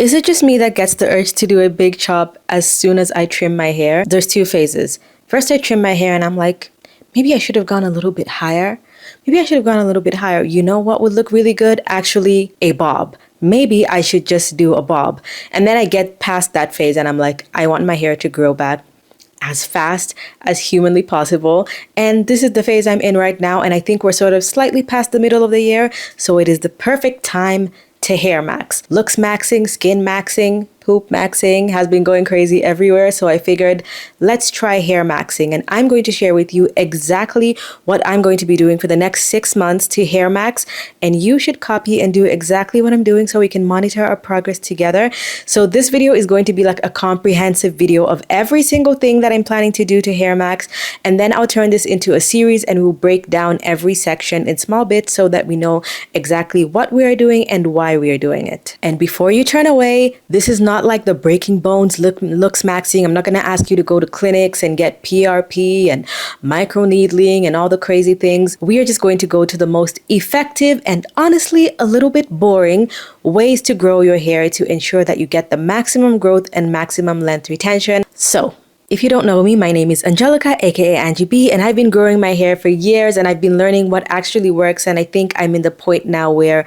Is it just me that gets the urge to do a big chop as soon as I trim my hair? There's two phases. First, I trim my hair and I'm like, maybe I should have gone a little bit higher. Maybe I should have gone a little bit higher. You know what would look really good? Actually, a bob. Maybe I should just do a bob. And then I get past that phase and I'm like, I want my hair to grow back as fast as humanly possible. And this is the phase I'm in right now. And I think we're sort of slightly past the middle of the year. So it is the perfect time to hair max. Looks maxing, skin maxing, poop maxing has been going crazy everywhere. So I figured let's try hair maxing. And I'm going to share with you exactly what I'm going to be doing for the next 6 months to hair max. And you should copy and do exactly what I'm doing so we can monitor our progress together. So this video is going to be like a comprehensive video of every single thing that I'm planning to do to hair max. And then I'll turn this into a series and we'll break down every section in small bits so that we know exactly what we are doing and why we are doing it. And before you turn away, this is not like the breaking bones looks maxing. I'm not going to ask you to go to clinics and get PRP and micro needling and all the crazy things. We are just going to go to the most effective and honestly a little bit boring ways to grow your hair to ensure that you get the maximum growth and maximum length retention. So if you don't know me, my name is Angelica, aka Angie B, and I've been growing my hair for years and I've been learning what actually works. And I think I'm in the point now where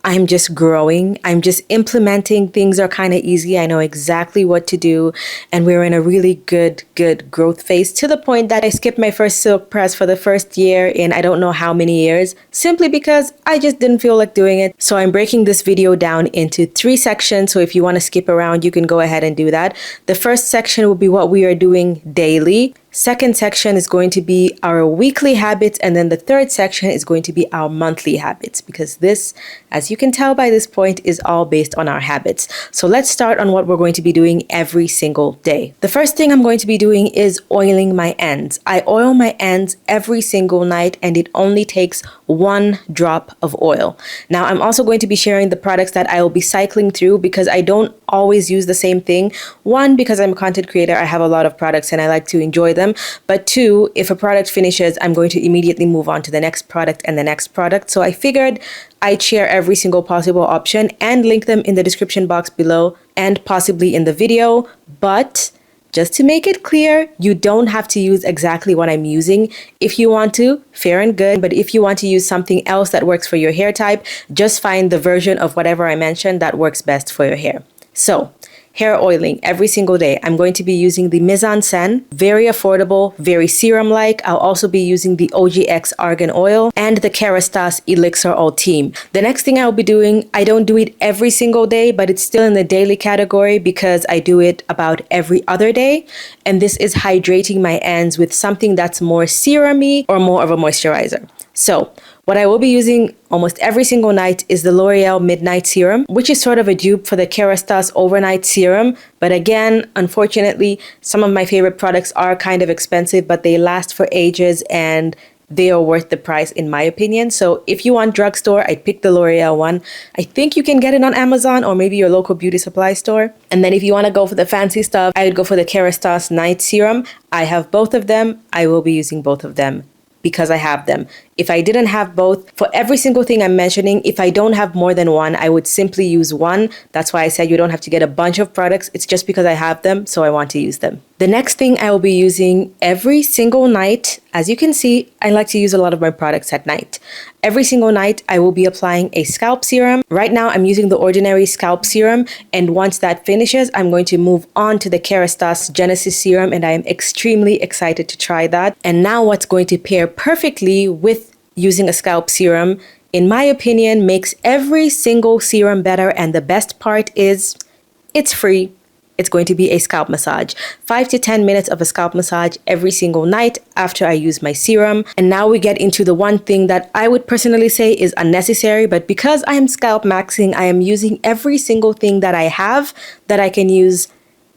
I'm just growing. I'm just implementing. Things are kind of easy. I know exactly what to do. And we're in a really good growth phase to the point that I skipped my first silk press for the first year in I don't know how many years, simply because I just didn't feel like doing it. So I'm breaking this video down into 3 sections. So if you want to skip around, you can go ahead and do that. The first section will be what we are doing daily. Second section is going to be our weekly habits, and then the third section is going to be our monthly habits, because this, as you can tell by this point, is all based on our habits. So let's start on what we're going to be doing every single day. The first thing I'm going to be doing is oiling my ends. I oil my ends every single night, and it only takes 1 drop of oil. Now, I'm also going to be sharing the products that I will be cycling through because I don't always use the same thing. 1, because I'm a content creator, I have a lot of products and I like to enjoy them. But 2, if a product finishes, I'm going to immediately move on to the next product and the next product. So I figured I'd share every single possible option and link them in the description box below and possibly in the video. But just to make it clear, you don't have to use exactly what I'm using. If you want to, fair and good. But if you want to use something else that works for your hair type, just find the version of whatever I mentioned that works best for your hair. So, hair oiling every single day. I'm going to be using the Mise en Scène, very affordable, very serum-like. I'll also be using the OGX Argan Oil and the Kerastase Elixir Ultime. The next thing I'll be doing, I don't do it every single day, but it's still in the daily category because I do it about every other day. And this is hydrating my ends with something that's more serum-y or more of a moisturizer. So, what I will be using almost every single night is the L'Oreal Midnight Serum, which is sort of a dupe for the Kerastase Overnight Serum. But again, unfortunately, some of my favorite products are kind of expensive, but they last for ages and they are worth the price in my opinion. So if you want drugstore, I'd pick the L'Oreal one. I think you can get it on Amazon or maybe your local beauty supply store. And then if you want to go for the fancy stuff, I would go for the Kerastase Night Serum. I have both of them. I will be using both of them because I have them. If I didn't have both, for every single thing I'm mentioning, if I don't have more than one, I would simply use one. That's why I said you don't have to get a bunch of products. It's just because I have them, so I want to use them. The next thing I will be using every single night, as you can see, I like to use a lot of my products at night. Every single night, I will be applying a scalp serum. Right now, I'm using the Ordinary Scalp Serum, and once that finishes, I'm going to move on to the Kerastase Genesis Serum, and I am extremely excited to try that. And now what's going to pair perfectly with using a scalp serum, in my opinion, makes every single serum better, and the best part is it's free. It's going to be a scalp massage. 5 to 10 minutes of a scalp massage every single night after I use my serum. And now we get into the one thing that I would personally say is unnecessary, but because I am scalp maxing, I am using every single thing that I have that I can use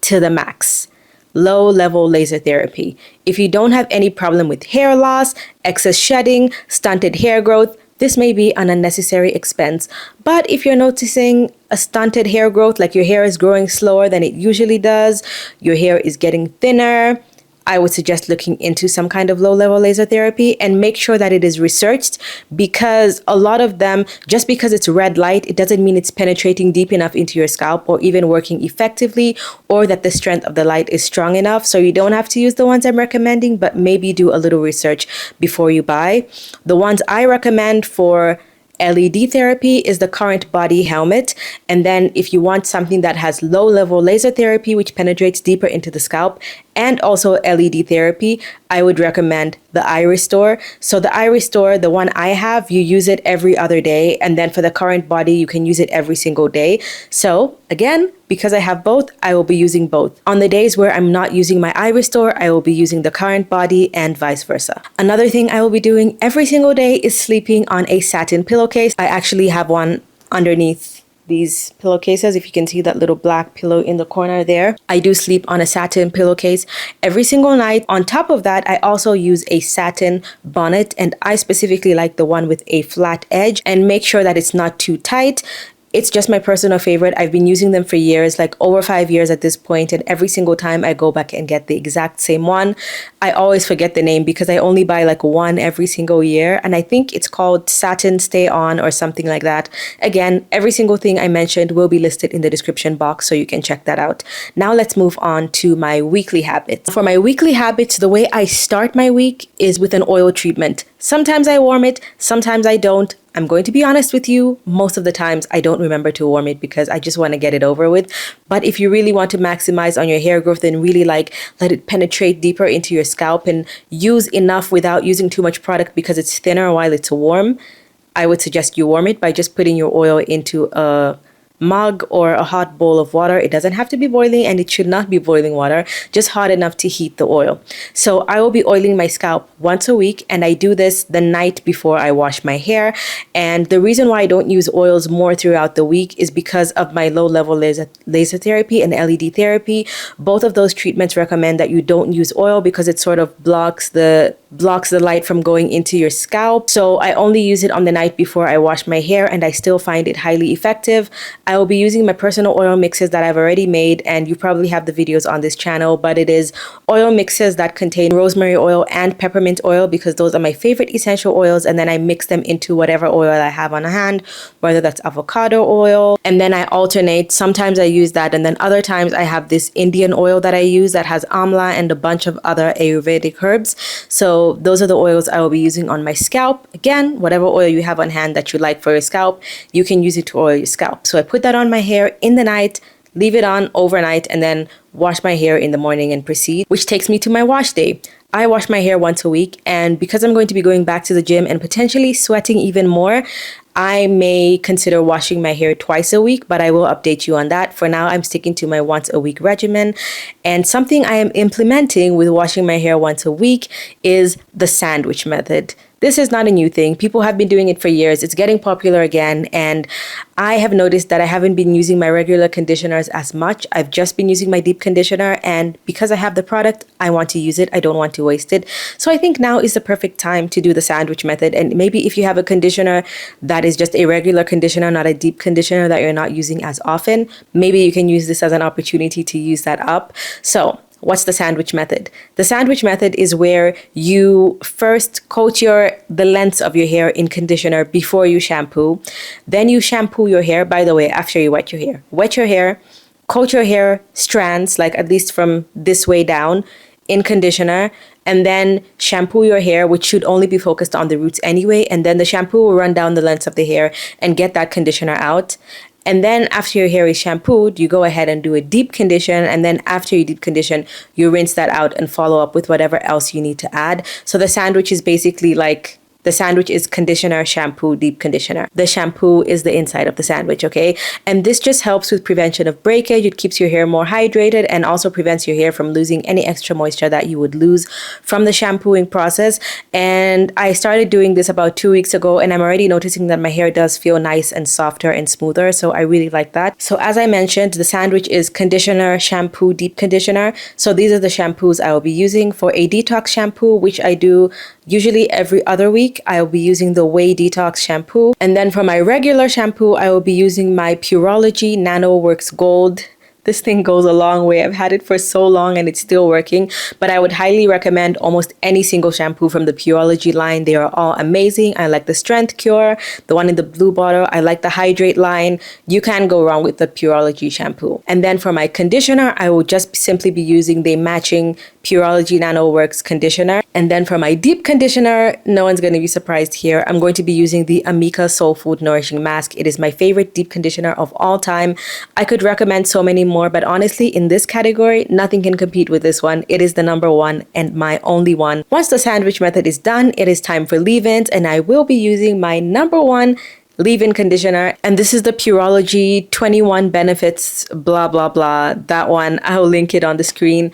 to the max. Low-level laser therapy. If you don't have any problem with hair loss, excess shedding, stunted hair growth, this may be an unnecessary expense. But if you're noticing a stunted hair growth, like your hair is growing slower than it usually does, your hair is getting thinner, I would suggest looking into some kind of low-level laser therapy and make sure that it is researched, because a lot of them, just because it's red light, it doesn't mean it's penetrating deep enough into your scalp or even working effectively, or that the strength of the light is strong enough. So you don't have to use the ones I'm recommending, but maybe do a little research before you buy. The ones I recommend for LED therapy is the Current Body helmet. And then if you want something that has low level laser therapy, which penetrates deeper into the scalp, and also LED therapy, I would recommend the Eye Restore. So the Eye Restore, the one I have, you use it every other day. And then for the Current Body, you can use it every single day. So again, because I have both, I will be using both. On the days where I'm not using my Eye Restore, I will be using the Current Body, and vice versa. Another thing I will be doing every single day is sleeping on a satin pillowcase. I actually have one underneath these pillowcases. If you can see that little black pillow in the corner there, I do sleep on a satin pillowcase every single night. On top of that, I also use a satin bonnet, and I specifically like the one with a flat edge, and make sure that it's not too tight. It's just my personal favorite. I've been using them for years, like over 5 years at this point, and every single time I go back and get the exact same one. I always forget the name because I only buy like one every single year, and I think it's called Satin Stay On or something like that. Again, every single thing I mentioned will be listed in the description box, so you can check that out. Now let's move on to my weekly habits. For my weekly habits, the way I start my week is with an oil treatment. Sometimes I warm it, sometimes I don't. I'm going to be honest with you, most of the times I don't remember to warm it because I just want to get it over with. But if you really want to maximize on your hair growth and really like let it penetrate deeper into your scalp and use enough without using too much product because it's thinner while it's warm, I would suggest you warm it by just putting your oil into a mug or a hot bowl of water. It doesn't have to be boiling, and it should not be boiling water, just hot enough to heat the oil. So I will be oiling my scalp once a week, and I do this the night before I wash my hair. And the reason why I don't use oils more throughout the week is because of my low level laser therapy and LED therapy. Both of those treatments recommend that you don't use oil because it sort of blocks the light from going into your scalp. So I only use it on the night before I wash my hair, and I still find it highly effective. I will be using my personal oil mixes that I've already made, and you probably have the videos on this channel, but it is oil mixes that contain rosemary oil and peppermint oil because those are my favorite essential oils, and then I mix them into whatever oil I have on hand, whether that's avocado oil, and then I alternate. Sometimes I use that, and then other times I have this Indian oil that I use that has amla and a bunch of other Ayurvedic herbs. So those are the oils I will be using on my scalp. Again, whatever oil you have on hand that you like for your scalp, you can use it to oil your scalp. So I put that on my hair in the night, leave it on overnight, and then wash my hair in the morning and proceed, which takes me to my wash day. I wash my hair once a week, and because I'm going to be going back to the gym and potentially sweating even more, I may consider washing my hair twice a week, but I will update you on that. For now, I'm sticking to my once a week regimen. And something I am implementing with washing my hair once a week is the sandwich method. This is not a new thing. People have been doing it for years. It's getting popular again. And I have noticed that I haven't been using my regular conditioners as much. I've just been using my deep conditioner. And because I have the product, I want to use it. I don't want to waste it. So I think now is the perfect time to do the sandwich method. And maybe if you have a conditioner that is just a regular conditioner, not a deep conditioner that you're not using as often, maybe you can use this as an opportunity to use that up. So what's the sandwich method? The sandwich method is where you first coat the lengths of your hair in conditioner before you shampoo. Then you shampoo your hair, by the way, after you wet your hair. Wet your hair, coat your hair strands, like at least from this way down, in conditioner, and then shampoo your hair, which should only be focused on the roots anyway. And then the shampoo will run down the lengths of the hair and get that conditioner out. And then after your hair is shampooed, you go ahead and do a deep condition. And then after you deep condition, you rinse that out and follow up with whatever else you need to add. So the sandwich is basically like, the sandwich is conditioner, shampoo, deep conditioner. The shampoo is the inside of the sandwich, okay? And this just helps with prevention of breakage. It keeps your hair more hydrated and also prevents your hair from losing any extra moisture that you would lose from the shampooing process. And I started doing this about 2 weeks ago, and I'm already noticing that my hair does feel nice and softer and smoother. So I really like that. So as I mentioned, the sandwich is conditioner, shampoo, deep conditioner. So these are the shampoos I will be using. For a detox shampoo, which I do usually every other week, I will be using the Way Detox shampoo. And then for my regular shampoo, I will be using my Pureology NanoWorks Gold This thing goes a long way. I've had it for so long and it's still working, but I would highly recommend almost any single shampoo from the Pureology line. They are all amazing. I like the Strength Cure, the one in the blue bottle. I like the Hydrate line. You can't go wrong with the Pureology shampoo. And then for my conditioner, I will just simply be using the matching Pureology NanoWorks conditioner. And then for my deep conditioner, no one's going to be surprised here. I'm going to be using the Amika Soul Food Nourishing Mask. It is my favorite deep conditioner of all time. I could recommend so many more, but honestly, in this category, nothing can compete with this one. It is the number one and my only one. Once the sandwich method is done, it is time for leave-ins, and I will be using my number one leave-in conditioner, and this is the Pureology 21 Benefits blah blah blah. That one, I'll link it on the screen.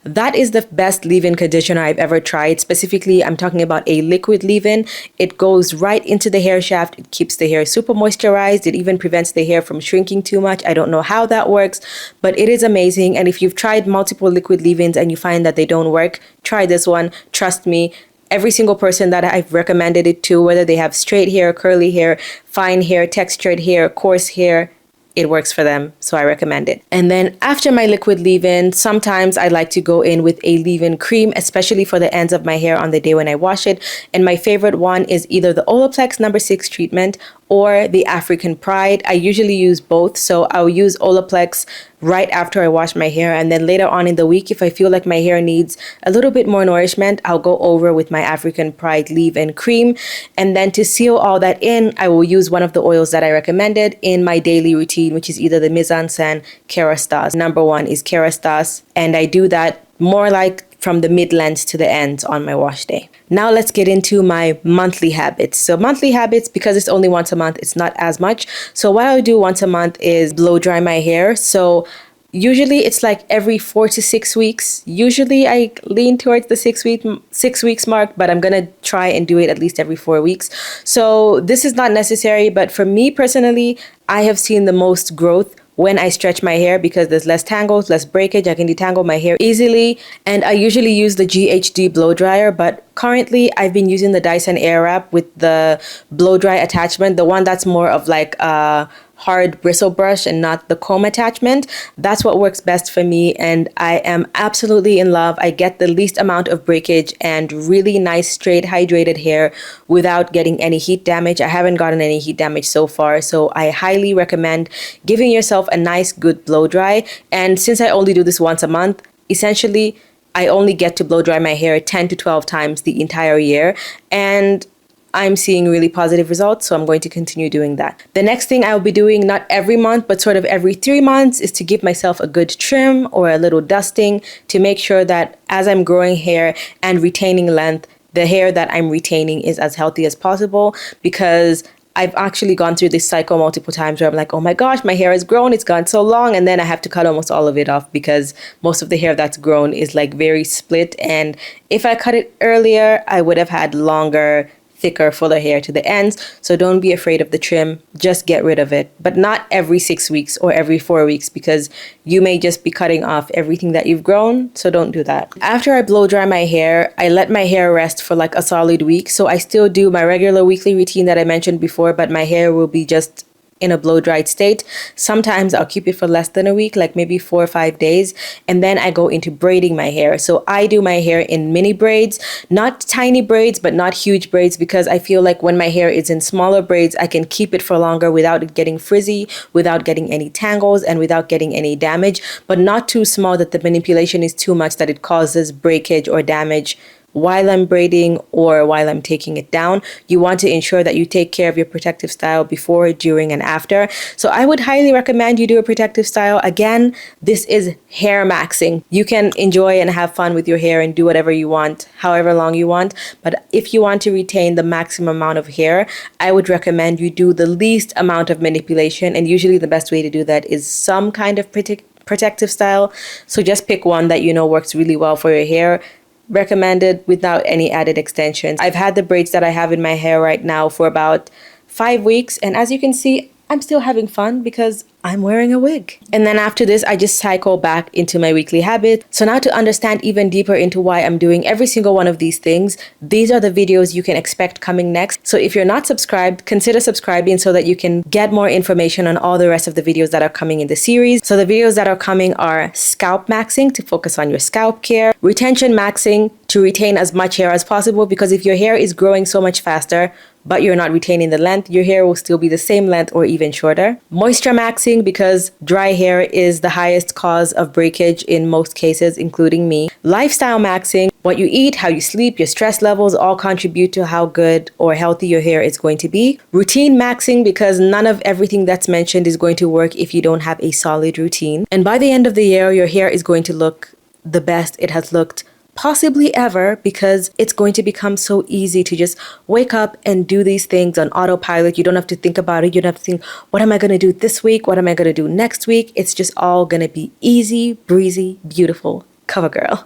That is the best leave-in conditioner I've ever tried. Specifically, I'm talking about a liquid leave-in. It goes right into the hair shaft. It keeps the hair super moisturized. It even prevents the hair from shrinking too much. I don't know how that works, but it is amazing. And if you've tried multiple liquid leave-ins and you find that they don't work, try this one. Trust me. Every single person that I've recommended it to, whether they have straight hair, curly hair, fine hair, textured hair, coarse hair, it works for them, so I recommend it. And then after my liquid leave-in, sometimes I like to go in with a leave-in cream, especially for the ends of my hair on the day when I wash it. And my favorite one is either the Olaplex number 6 treatment or the African Pride. I usually use both, so I'll use Olaplex right after I wash my hair, and then later on in the week, if I feel like my hair needs a little bit more nourishment, I'll go over with my African Pride leave-in cream. And then to seal all that in, I will use one of the oils that I recommended in my daily routine, which is either the Mise en Scène Kerastase. Number one is Kerastase, and I do that more like from the mid-length to the ends on my wash day. Now let's get into my monthly habits. So monthly habits, because it's only once a month, it's not as much. So what I do once a month is blow dry my hair. So usually it's like every 4 to 6 weeks. Usually I lean towards the 6 weeks mark, but I'm gonna try and do it at least every 4 weeks. So this is not necessary, but for me personally, I have seen the most growth when I stretch my hair because there's less tangles, less breakage. I can detangle my hair easily. And I usually use the GHD blow dryer, but currently I've been using the Dyson Airwrap with the blow dry attachment, the one that's more of like a hard bristle brush and not the comb attachment. That's what works best for me, and I am absolutely in love. I get the least amount of breakage and really nice straight hydrated hair without getting any heat damage. I haven't gotten any heat damage so far, so I highly recommend giving yourself a nice good blow dry. And since I only do this once a month, essentially I only get to blow dry my hair 10 to 12 times the entire year, and I'm seeing really positive results, so I'm going to continue doing that. The next thing I'll be doing, not every month, but sort of every 3 months, is to give myself a good trim or a little dusting to make sure that as I'm growing hair and retaining length, the hair that I'm retaining is as healthy as possible, because I've actually gone through this cycle multiple times where I'm like, oh my gosh, my hair has grown, it's gone so long, and then I have to cut almost all of it off because most of the hair that's grown is like very split, and if I cut it earlier, I would have had longer, thicker, fuller hair to the ends. So don't be afraid of the trim, just get rid of it, but not every 6 weeks or every 4 weeks, because you may just be cutting off everything that you've grown, so don't do that. After I blow dry my hair, I let my hair rest for like a solid week. So I still do my regular weekly routine that I mentioned before, but my hair will be just in a blow dried state. Sometimes I'll keep it for less than a week, like maybe 4 or 5 days, and then I go into braiding my hair. So I do my hair in mini braids, not tiny braids, but not huge braids, because I feel like when my hair is in smaller braids, I can keep it for longer without it getting frizzy, without getting any tangles, and without getting any damage, but not too small that the manipulation is too much that it causes breakage or damage while I'm braiding or while I'm taking it down. You want to ensure that you take care of your protective style before, during, and after. So I would highly recommend you do a protective style. Again, this is hair maxing. You can enjoy and have fun with your hair and do whatever you want, however long you want. But if you want to retain the maximum amount of hair, I would recommend you do the least amount of manipulation. And usually the best way to do that is some kind of protective style. So just pick one that you know works really well for your hair. Recommended without any added extensions. I've had the braids that I have in my hair right now for about 5 weeks, and as you can see, I'm still having fun because I'm wearing a wig. And then after this, I just cycle back into my weekly habit. So now to understand even deeper into why I'm doing every single one of these things, these are the videos you can expect coming next. So if you're not subscribed, consider subscribing so that you can get more information on all the rest of the videos that are coming in the series. So the videos that are coming are scalp maxing to focus on your scalp care, retention maxing to retain as much hair as possible, because if your hair is growing so much faster, but you're not retaining the length, your hair will still be the same length or even shorter. Moisture maxing, because dry hair is the highest cause of breakage in most cases, including me. Lifestyle maxing, what you eat, how you sleep, your stress levels all contribute to how good or healthy your hair is going to be. Routine maxing, because none of everything that's mentioned is going to work if you don't have a solid routine. And by the end of the year, your hair is going to look the best it has looked possibly ever, because it's going to become so easy to just wake up and do these things on autopilot. You don't have to think about it. You don't have to think, what am I going to do this week? What am I going to do next week? It's just all going to be easy, breezy, beautiful. CoverGirl.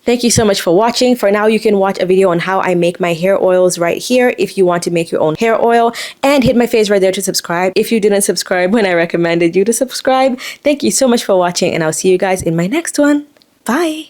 Thank you so much for watching. For now, you can watch a video on how I make my hair oils right here if you want to make your own hair oil, and hit my face right there to subscribe if you didn't subscribe when I recommended you to subscribe. Thank you so much for watching, and I'll see you guys in my next one. Bye.